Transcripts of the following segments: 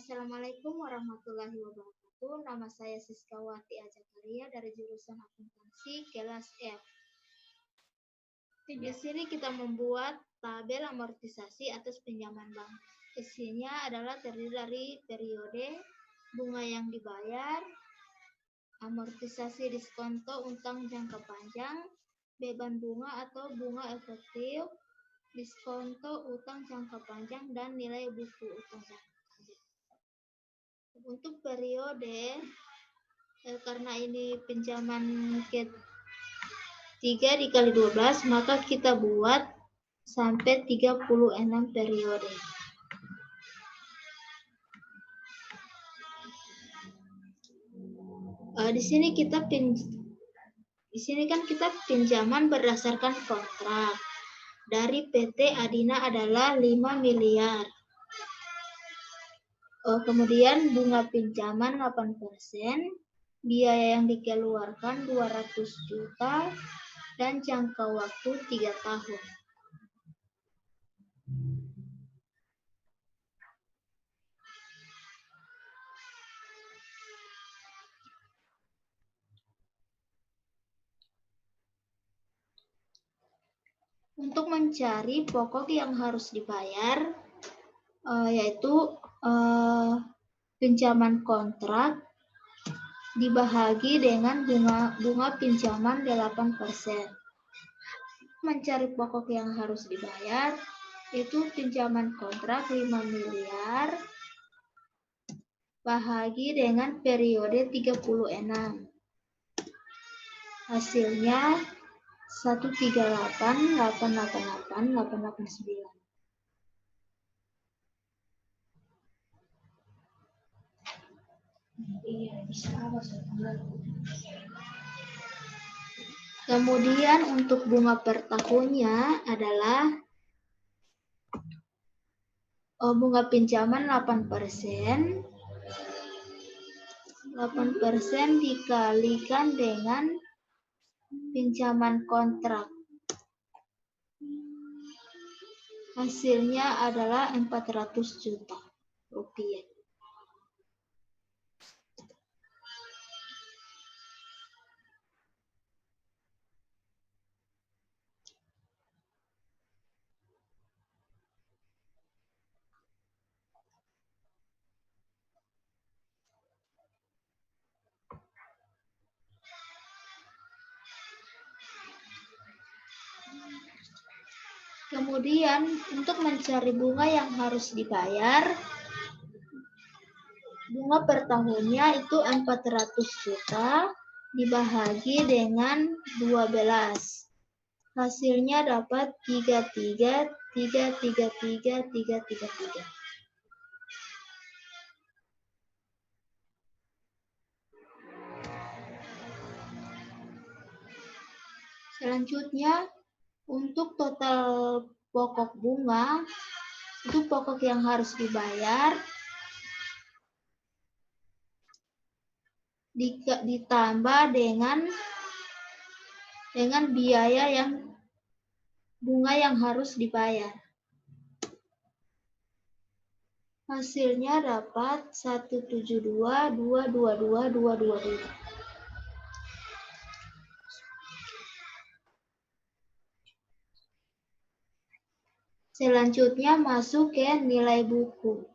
Assalamualaikum warahmatullahi wabarakatuh. Nama saya Siskawati Ajakaria dari jurusan akuntansi kelas F. Di sini kita membuat tabel amortisasi atas pinjaman bank. Isinya adalah terdiri dari periode, bunga yang dibayar, amortisasi diskonto utang jangka panjang, beban bunga atau bunga efektif, diskonto utang jangka panjang, dan nilai buku utang jangka panjang. Untuk periode, karena ini pinjaman ke-3 dikali 12, maka kita buat sampai 36 periode. Di sini kan kita pinjaman berdasarkan kontrak. Dari PT Adina adalah 5 miliar. Kemudian bunga pinjaman 8%, biaya yang dikeluarkan 200 juta, dan jangka waktu 3 tahun. Untuk mencari pokok yang harus dibayar, yaitu pinjaman kontrak dibahagi dengan bunga pinjaman 8%. Mencari pokok yang harus dibayar, itu pinjaman kontrak 5 miliar bahagi dengan periode 36. Hasilnya 138.888.889. Kemudian untuk bunga per tahunnya adalah bunga pinjaman 8%. 8% dikalikan dengan pinjaman kontrak. Hasilnya adalah 400 juta rupiah. Kemudian untuk mencari bunga yang harus dibayar, bunga per tahunnya itu 400 juta dibahagi dengan 12. Hasilnya dapat 33.333.333. Selanjutnya, untuk total pokok bunga, itu pokok yang harus dibayar ditambah dengan biaya yang bunga yang harus dibayar. Hasilnya dapat 172.222.222. Selanjutnya masuk ke nilai buku.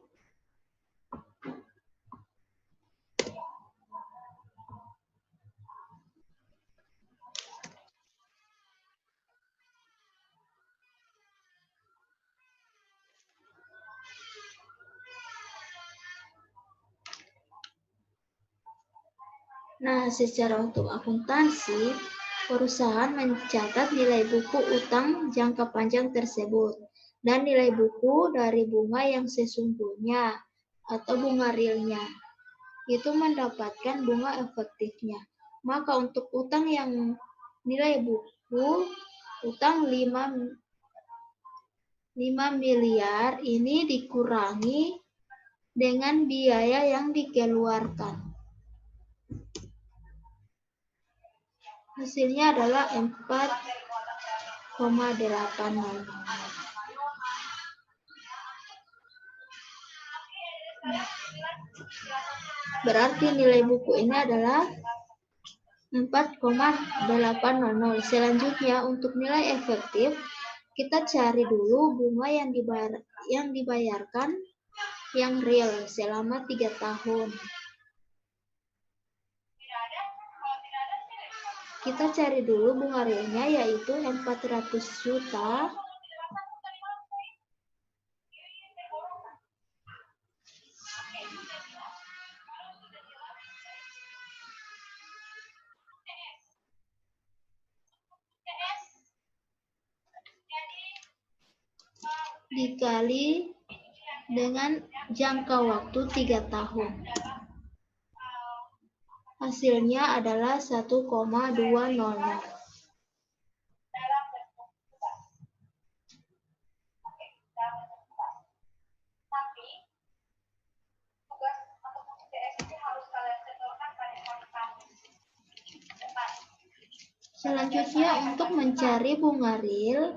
Nah, secara untuk akuntansi, perusahaan mencatat nilai buku utang jangka panjang tersebut dan nilai buku dari bunga yang sesungguhnya atau bunga realnya. Itu mendapatkan bunga efektifnya. Maka untuk utang yang nilai buku, utang 5 miliar ini dikurangi dengan biaya yang dikeluarkan. Hasilnya adalah 4,80. Berarti nilai buku ini adalah 4,800. Selanjutnya, untuk nilai efektif, kita cari dulu bunga yang dibayarkan yang real selama 3 tahun. Kita cari dulu bunga realnya, yaitu 400 juta. Dikali dengan jangka waktu 3 tahun. Hasilnya adalah 1,200. Selanjutnya, untuk mencari bunga real,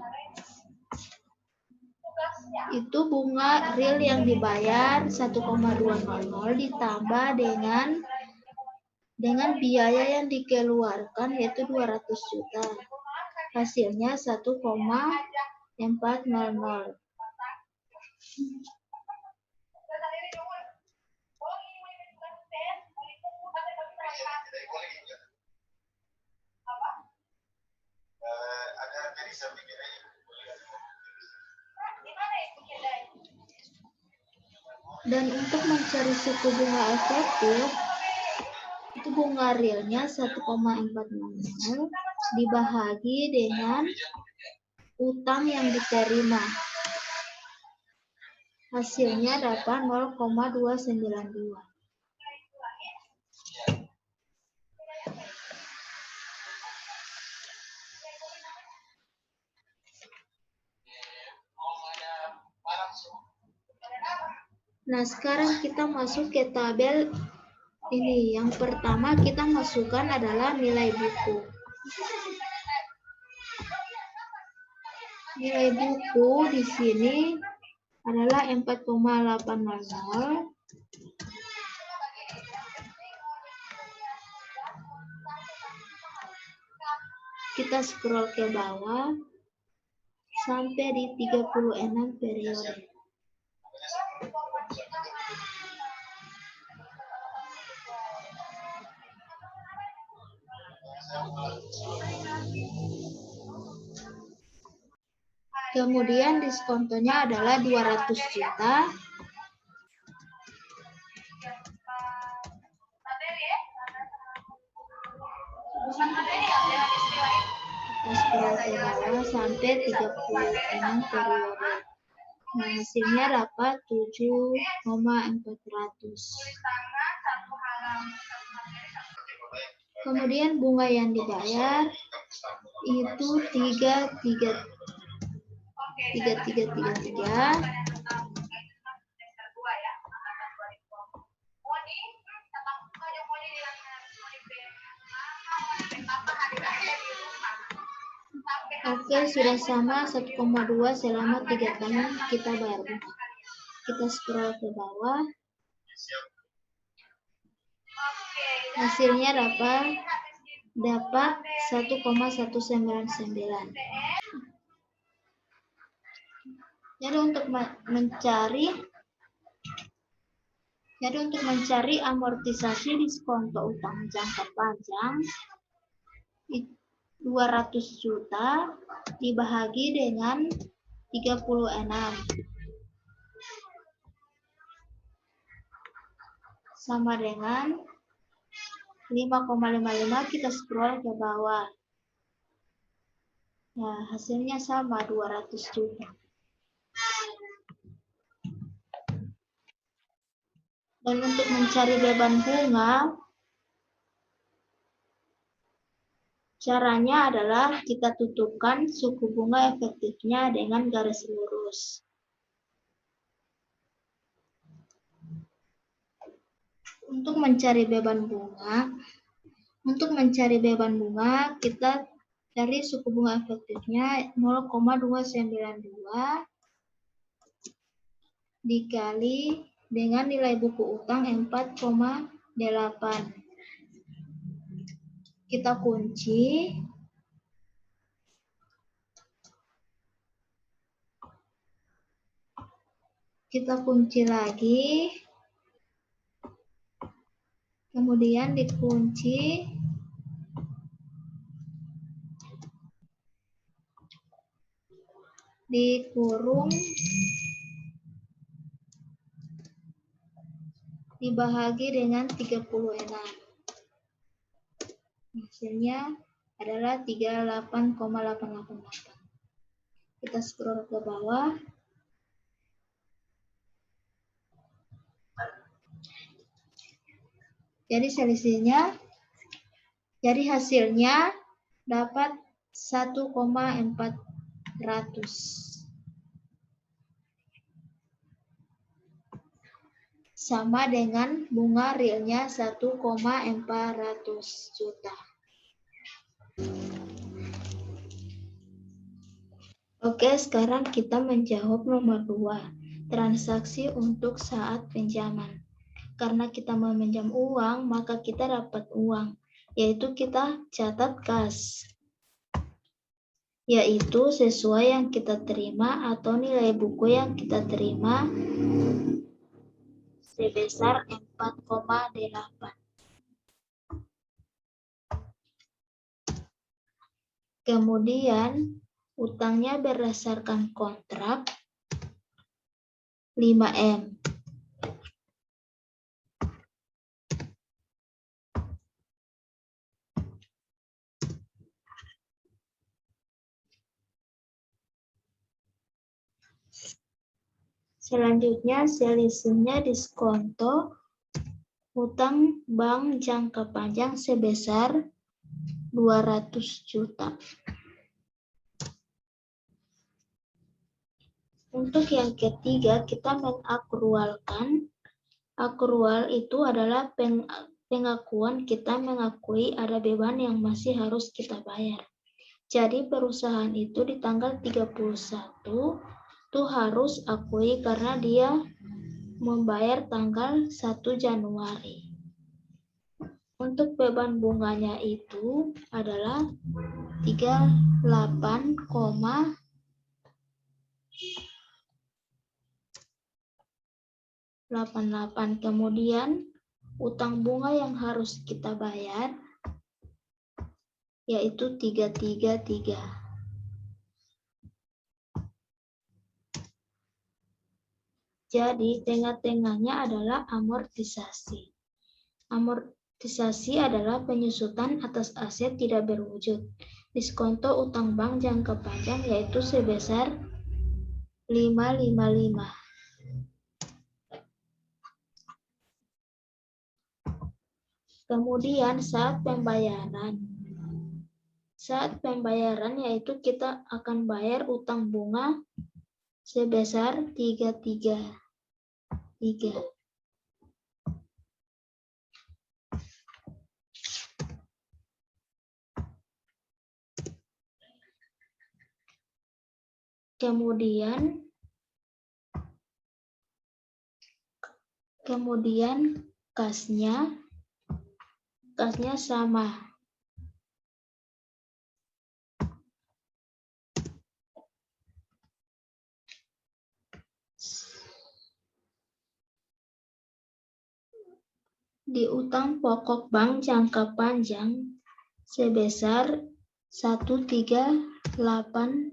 itu bunga real yang dibayar 1,200 ditambah dengan biaya yang dikeluarkan, yaitu 200 juta. Hasilnya 1,400. Dan untuk mencari suku bunga efektif, itu bunga realnya 1,400 dibahagi dengan utang yang diterima. Hasilnya dapat 0,292. Nah, sekarang kita masuk ke tabel ini. Yang pertama kita masukkan adalah nilai buku. Nilai buku di sini adalah 4,800. Kita scroll ke bawah sampai di 36 periode. Kemudian diskontonya adalah 200 juta. Kita scroll ke bawah sampai 36 periode. Nah, hasilnya dapat 7,400. Kemudian bunga yang dibayar itu 3333. Oke, sudah sama 1,2 selama 3 tahun kita bayar bunga. Kita scroll ke bawah. Hasilnya dapat 1,199. Jadi untuk mencari amortisasi diskonto utang jangka panjang 200 juta dibahagi dengan 36 sama dengan 5,55. Kita scroll ke bawah. Nah, hasilnya sama 200 juta. Dan untuk mencari beban bunga, caranya adalah kita tutupkan suku bunga efektifnya dengan garis lurus. Untuk mencari beban bunga, kita cari suku bunga efektifnya 0,292 dikali dengan nilai buku utang 4,8. Kita kunci. Kita kunci lagi. Kemudian dikunci. Dikurung, dibahagi dengan 36. Hasilnya adalah 38,888. Kita scroll ke bawah. Jadi hasilnya dapat 1,400. Sama dengan bunga realnya 1,400 juta. Oke, sekarang kita menjawab nomor 2. Transaksi untuk saat pinjaman. Karena kita meminjam uang, maka kita dapat uang, yaitu kita catat kas. Yaitu sesuai yang kita terima atau nilai buku yang kita terima sebesar 4,8. Kemudian utangnya berdasarkan kontrak 5M. Selanjutnya selisihnya diskonto utang bank jangka panjang sebesar 200 juta. Untuk yang ketiga, kita mengakrualkan. Akrual itu adalah pengakuan kita mengakui ada beban yang masih harus kita bayar. Jadi perusahaan itu di tanggal 31 itu harus akui karena dia membayar tanggal 1 Januari. Untuk beban bunganya itu adalah 38,88. Kemudian utang bunga yang harus kita bayar yaitu 333. Jadi tengah-tengahnya adalah amortisasi. Amortisasi adalah penyusutan atas aset tidak berwujud. Diskonto utang bank jangka panjang yaitu sebesar 555. Kemudian saat pembayaran. Saat pembayaran yaitu kita akan bayar utang bunga sebesar 333. Kemudian kasnya sama. Di utang pokok bank jangka panjang sebesar 138.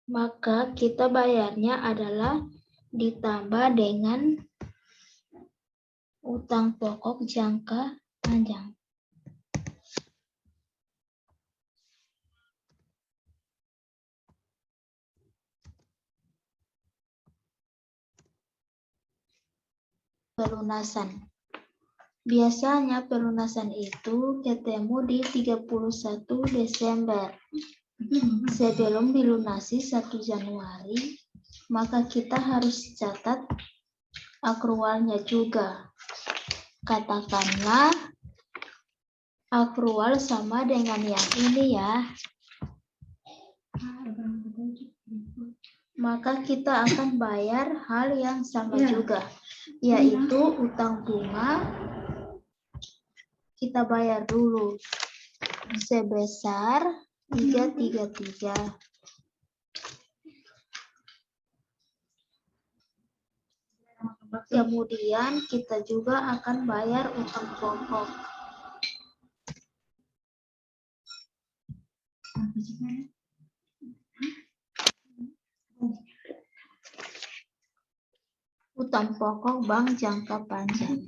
Maka kita bayarnya adalah ditambah dengan utang pokok jangka panjang. Pelunasan. Biasanya pelunasan itu ketemu di 31 Desember. Sebelum dilunasi 1 Januari, maka kita harus catat akrualnya juga. Katakanlah Akrual sama dengan yang ini ya. Maka kita akan bayar hal yang sama juga, yaitu utang bunga kita bayar dulu sebesar 333. Kemudian kita juga akan bayar utang pokok. Utang pokok bank jangka panjang,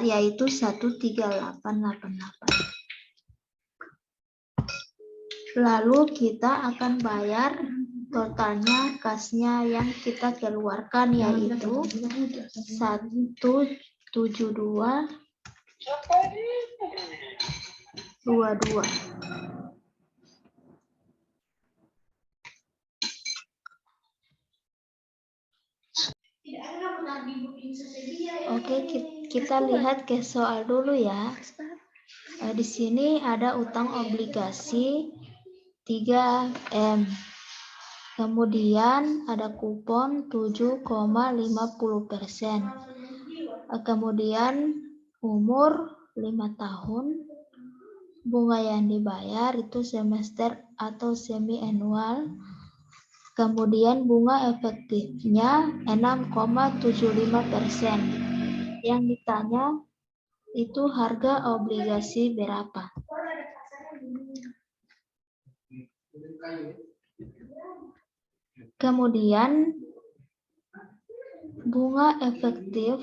yaitu 13888. Lalu kita akan bayar totalnya kasnya yang kita keluarkan, yaitu 17222. Oke, kita lihat ke soal dulu ya. Di sini ada utang obligasi 3M. Kemudian ada kupon 7,50%. Kemudian umur 5 tahun. Bunga yang dibayar itu semester atau semi annual. Kemudian bunga efektifnya 6,75%. Yang ditanya itu harga obligasi berapa? Kemudian bunga efektif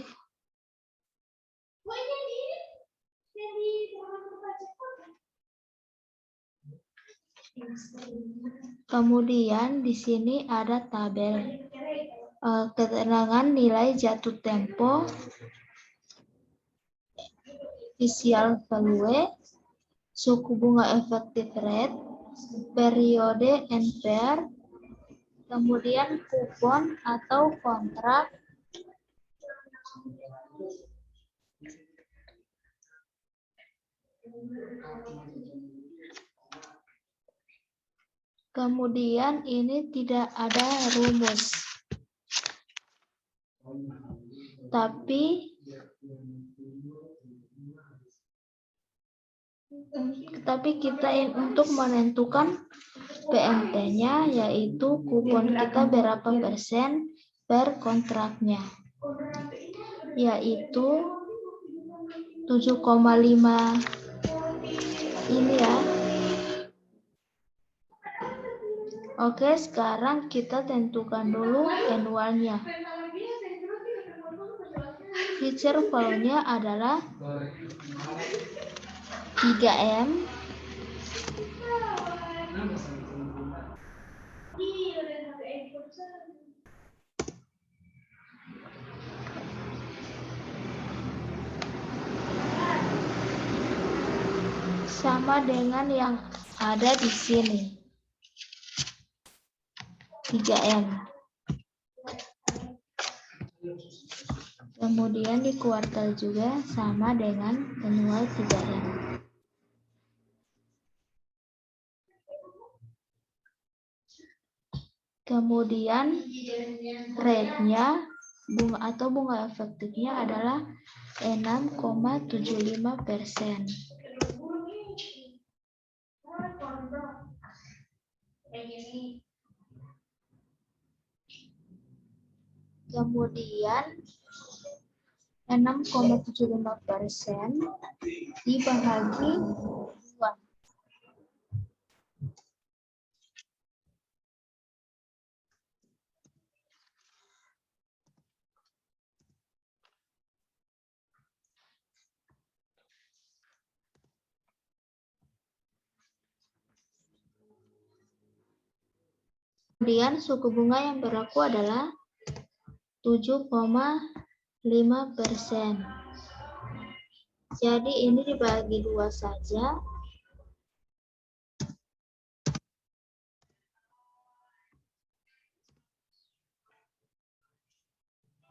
kemudian di sini ada tabel keterangan nilai jatuh tempo, initial value, suku bunga efektif rate, periode NPR, kemudian kupon atau kontrak, kemudian ini tidak ada rumus, tapi kita untuk menentukan PMT-nya, yaitu kupon kita berapa persen per kontraknya, yaitu 7,5 ini ya. Oke, sekarang kita tentukan dulu annualnya. Future value-nya adalah 3M. Sama dengan yang ada di sini. 3M. Kemudian di kuartal juga sama dengan annual 3M. Kemudian rate-nya bunga efektifnya adalah 6,75%. Kemudian 6,75% dibagi 2. Kemudian suku bunga yang berlaku adalah 7,5%. Jadi ini dibagi 2 saja.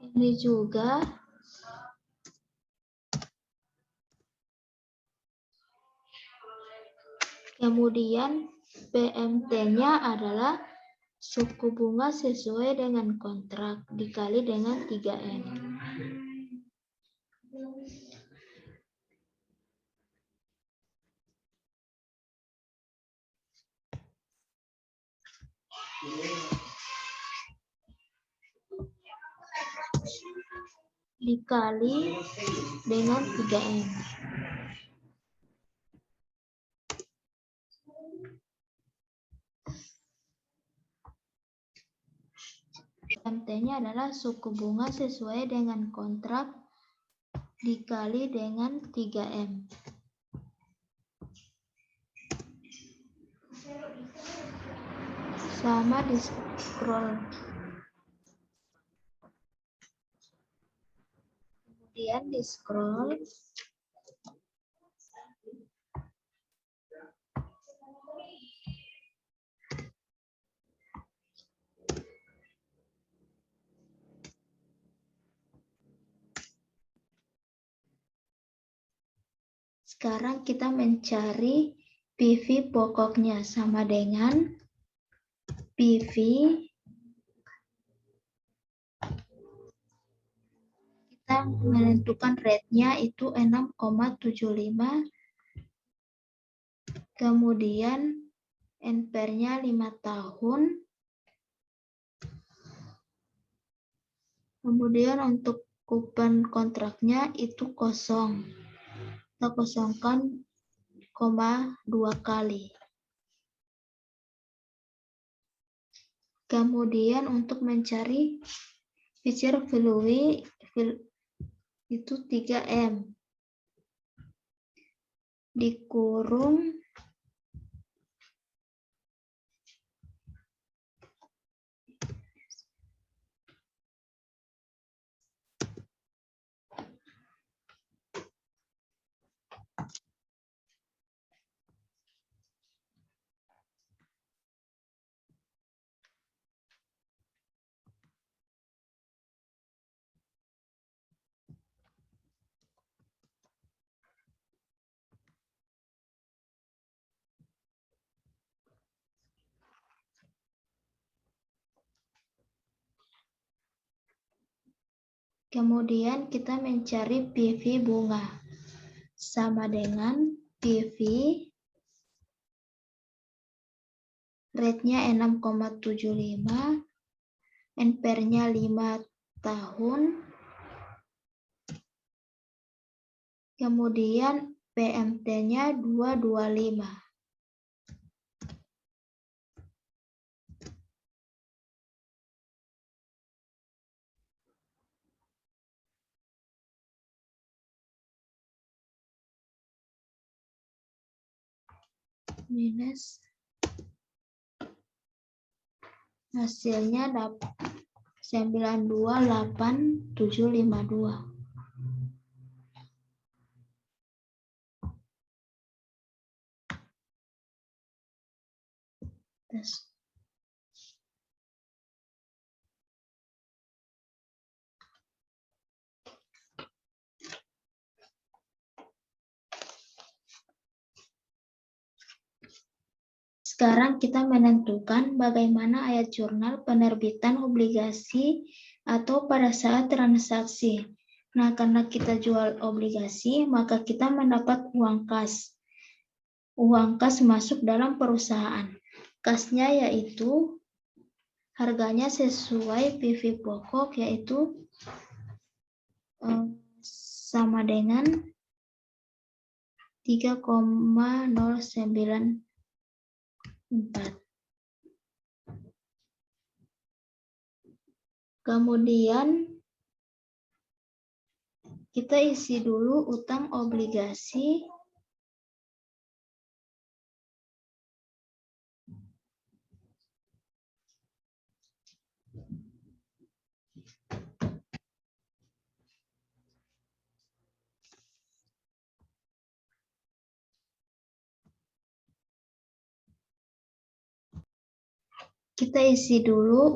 Ini juga Kemudian PMT-nya adalah suku bunga sesuai dengan kontrak dikali dengan 3M. Dikali dengan 3M. PMT-nya adalah suku bunga sesuai dengan kontrak dikali dengan 3M. Sama di scroll. Kemudian di scroll. Sekarang kita mencari PV pokoknya sama dengan PV kita menentukan rate-nya itu 6,75, kemudian NPR-nya 5 tahun, kemudian untuk kupon kontraknya itu kosong, kita kosongkan 0,2 kali. Kemudian untuk mencari future value itu 3M dikurung kemudian kita mencari PV bunga sama dengan PV rate-nya 6,75, NPR-nya 5 tahun, kemudian PMT-nya 225. Minus hasilnya dapat 928752. Tes. Sekarang kita menentukan bagaimana ayat jurnal penerbitan obligasi atau pada saat transaksi. Nah, karena kita jual obligasi, maka kita mendapat uang kas. Uang kas masuk dalam perusahaan. Kasnya yaitu harganya sesuai PV pokok, yaitu sama dengan 3,094. Kemudian kita isi dulu utang obligasi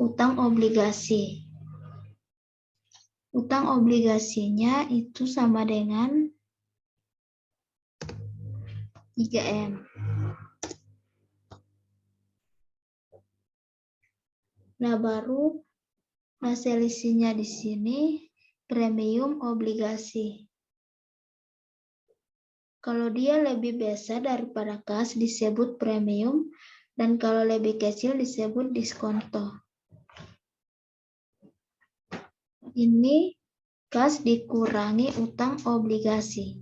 utang obligasi. Utang obligasinya itu sama dengan 3M. Nah, selisihnya di sini premium obligasi. Kalau dia lebih besar daripada kas disebut premium, dan kalau lebih kecil disebut diskonto. Ini kas dikurangi utang obligasi.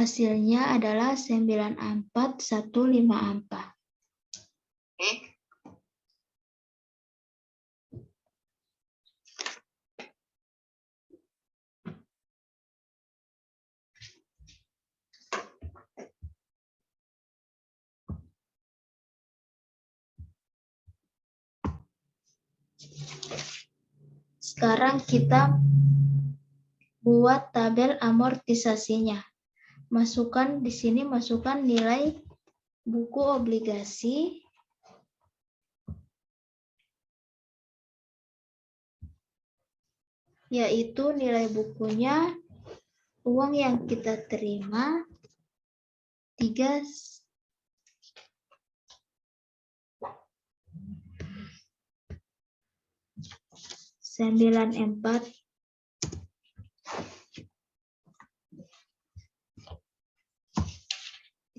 Hasilnya adalah 94154. Sekarang kita buat tabel amortisasinya. Di sini masukkan nilai buku obligasi, yaitu nilai bukunya, uang yang kita terima, 394.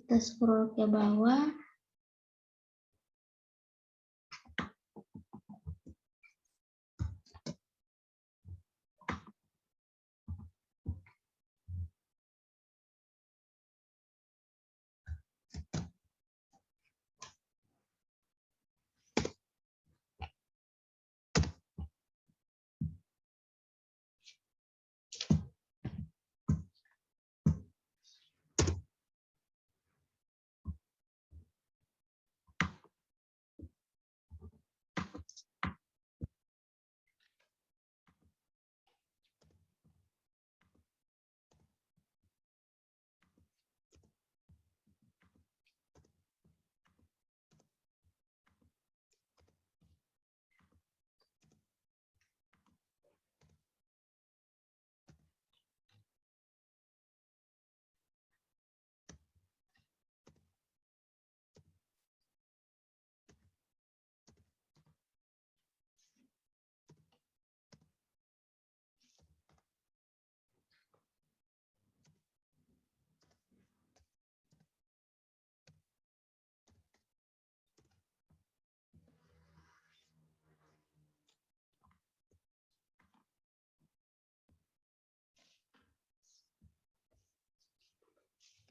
Kita scroll ke bawah.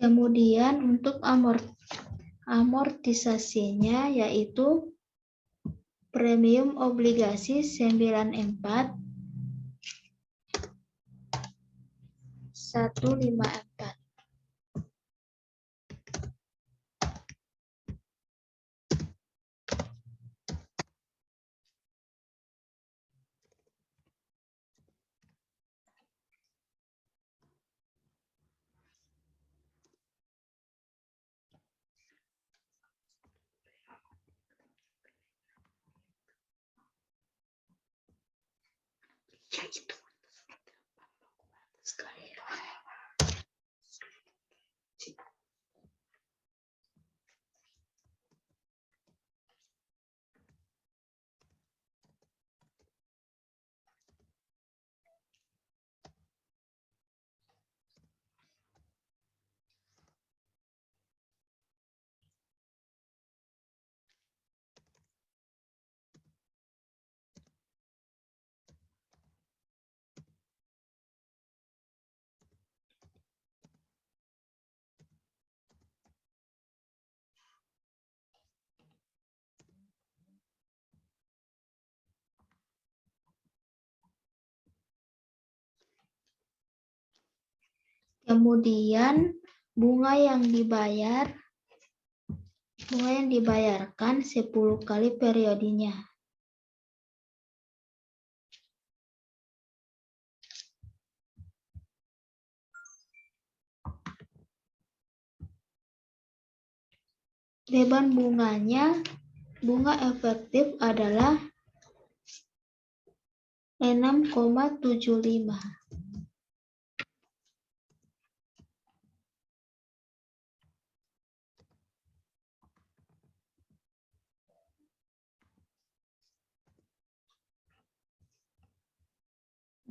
Kemudian untuk amortisasinya yaitu premium obligasi 94 154. Kemudian bunga yang dibayarkan 10 kali periodenya. Beban bunganya bunga efektif adalah 6,75.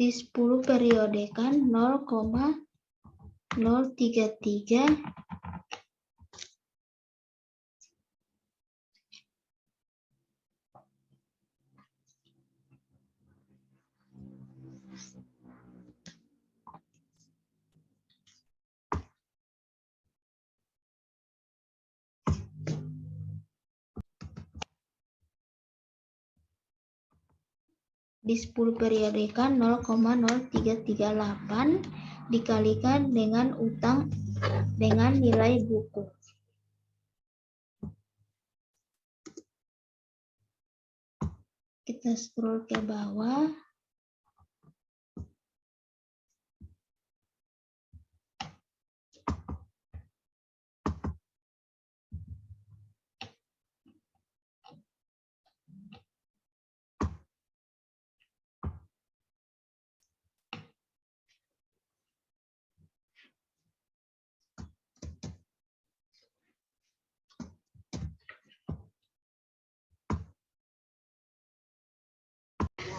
Di 10 periode kan 0,033 di 10 periode kan 0,0338 dikalikan dengan nilai buku. Kita scroll ke bawah.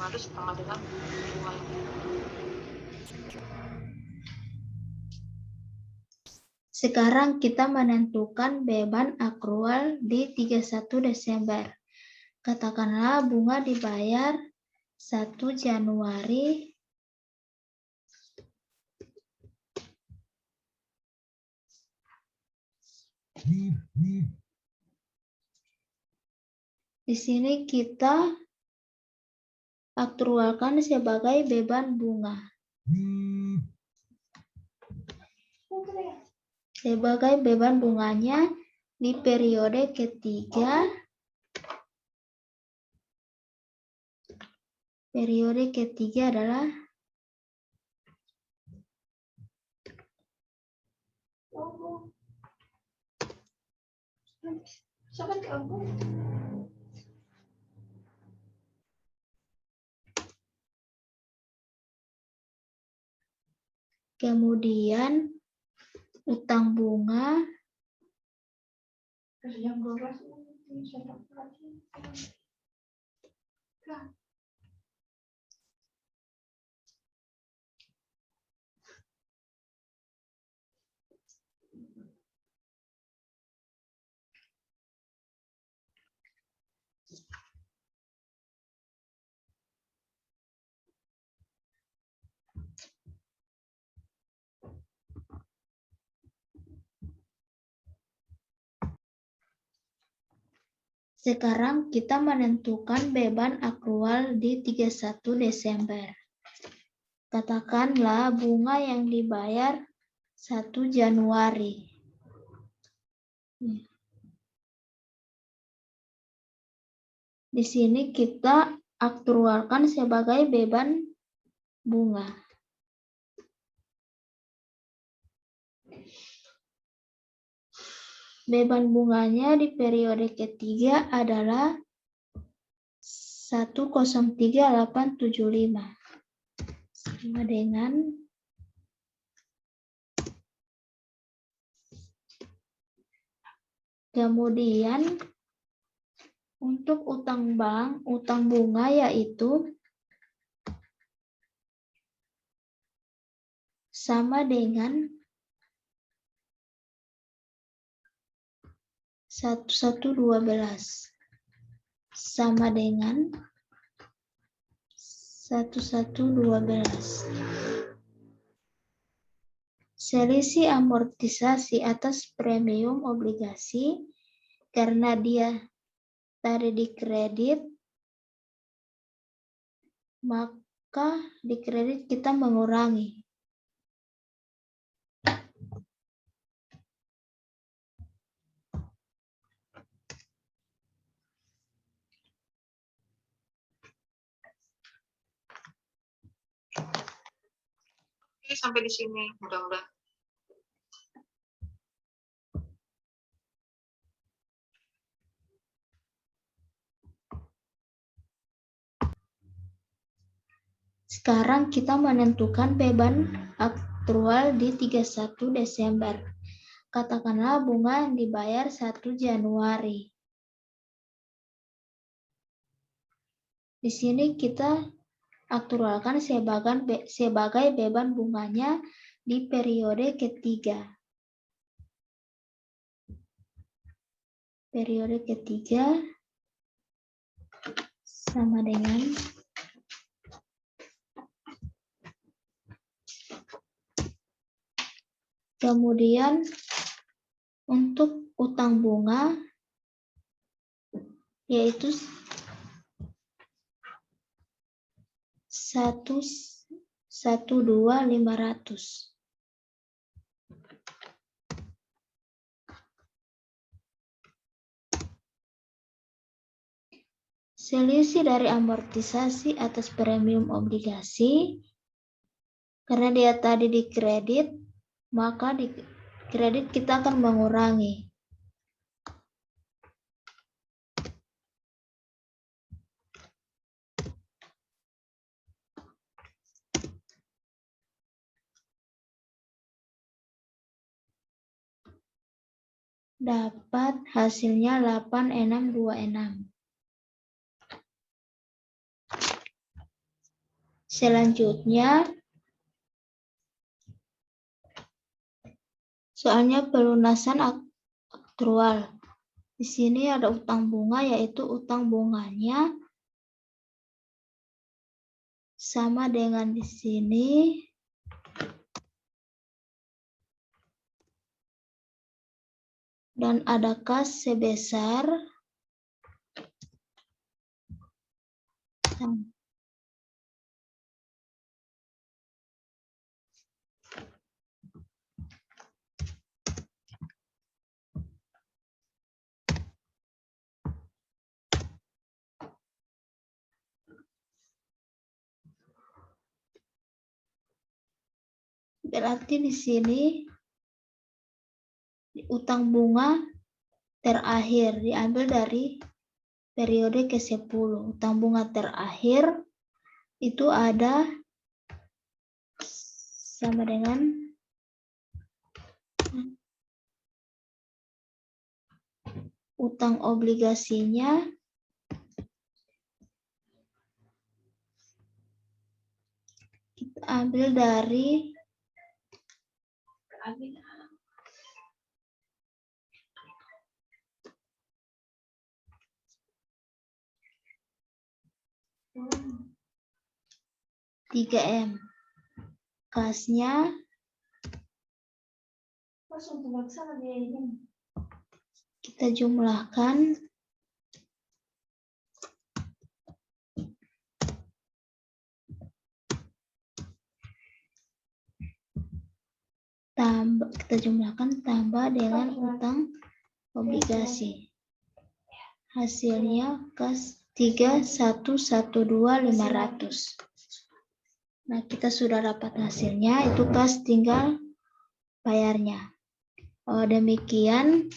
Harus sama dengan bunga. Sekarang kita menentukan beban akrual di 31 Desember. Katakanlah bunga dibayar 1 Januari di sini kita aktualkan sebagai beban bunga. Sebagai beban bunganya di periode ketiga. Periode ketiga adalah kemudian utang bunga Sekarang kita menentukan beban akrual di 31 Desember. Katakanlah bunga yang dibayar 1 Januari. Di sini kita aktualkan sebagai beban bunga. Beban bunganya di periode ketiga adalah 103.875 sama dengan kemudian untuk utang bank, utang bunga yaitu sama dengan 1112 sama dengan 1112. Selisih amortisasi atas premium obligasi karena dia tadi dikredit, maka dikredit kita mengurangi. Oke, sampai di sini mudah-mudahan. Sekarang kita menentukan beban aktual di 31 Desember. Katakanlah bunga yang dibayar 1 Januari. Di sini kita aktualkan sebagai beban bunganya di periode ketiga. Periode ketiga sama dengan kemudian untuk utang bunga yaitu 112.500. Selisih dari amortisasi atas premium obligasi, karena dia tadi dikredit, maka di kredit kita akan mengurangi. Dapat hasilnya 8626. Selanjutnya, soalnya pelunasan aktual. Di sini ada utang bunga, yaitu utang bunganya sama dengan di sini. Dan ada kas sebesar berarti di sini utang bunga terakhir diambil dari periode ke-10. Utang bunga terakhir itu ada sama dengan utang obligasinya kita ambil dari $3M. Kasnya kita jumlahkan tambah dengan utang obligasi. Hasilnya kas 3.112.500. Nah, kita sudah dapat hasilnya, itu kas tinggal bayarnya. Demikian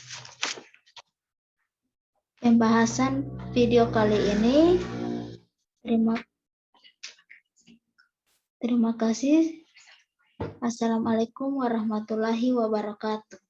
pembahasan video kali ini. Terima kasih. Assalamualaikum warahmatullahi wabarakatuh.